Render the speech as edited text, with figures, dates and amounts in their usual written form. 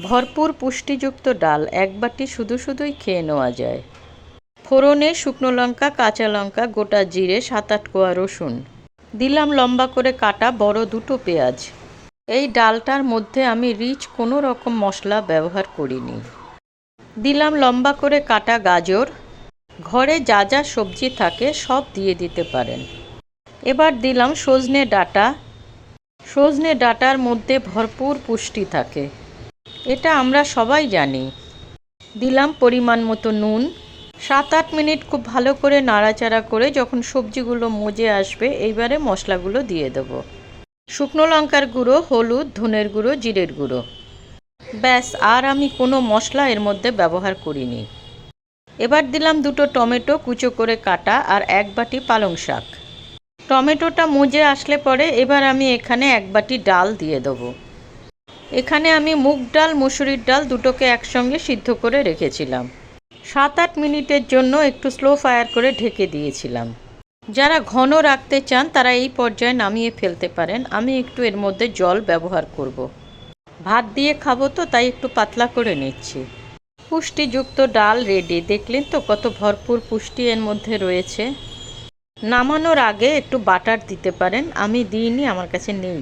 ভরপুর পুষ্টিযুক্ত ডাল এক বাটি শুধুই খেয়ে নেওয়া যায়। ফোড়নে শুকনো লঙ্কা, কাঁচা লঙ্কা, গোটা জিরে, 7-8 কোয়া রসুন, দিলাম লম্বা করে কাটা বড় 2টো পেঁয়াজ। এই ডালটার মধ্যে আমি রিচ কোনো রকম মশলা ব্যবহার করিনি। দিলাম লম্বা করে কাটা গাজর। ঘরে যা যা সবজি থাকে সব দিয়ে দিতে পারেন। এবার দিলাম সজনে ডাঁটা। সজনে ডাঁটার মধ্যে ভরপুর পুষ্টি থাকে, এটা আমরা সবাই জানি। দিলাম পরিমাণ মতো নুন। 7-8 মিনিট খুব ভালো করে নাড়াচাড়া করে যখন সবজিগুলো মজে আসবে, এইবারে মশলাগুলো দিয়ে দেবো। শুকনো লঙ্কার গুঁড়ো, হলুদ, ধনের গুঁড়ো, জিরের গুঁড়ো। ব্যাস, আর আমি কোনো মশলা এর মধ্যে ব্যবহার করিনি। এবার দিলাম 2টো টমেটো কুচো করে কাটা আর 1 বাটি পালং শাক। টমেটোটা মজে আসলে পরে এবার আমি এখানে 1 বাটি ডাল দিয়ে দেবো। এখানে আমি মুগ ডাল, মসুরির ডাল দুটোকে একসঙ্গে সিদ্ধ করে রেখেছিলাম। 7-8 মিনিটের জন্য একটু স্লো ফায়ার করে ঢেকে দিয়েছিলাম। যারা ঘন রাখতে চান তারা এই পর্যায়ে নামিয়ে ফেলতে পারেন। আমি একটু এর মধ্যে জল ব্যবহার করব। ভাত দিয়ে খাবো তো, তাই একটু পাতলা করে নিচ্ছি। পুষ্টিযুক্ত ডাল রেডি। দেখলেন তো কত ভরপুর পুষ্টি এর মধ্যে রয়েছে। নামানোর আগে একটু বাটার দিতে পারেন, আমি দিইনি, আমার কাছে নেই।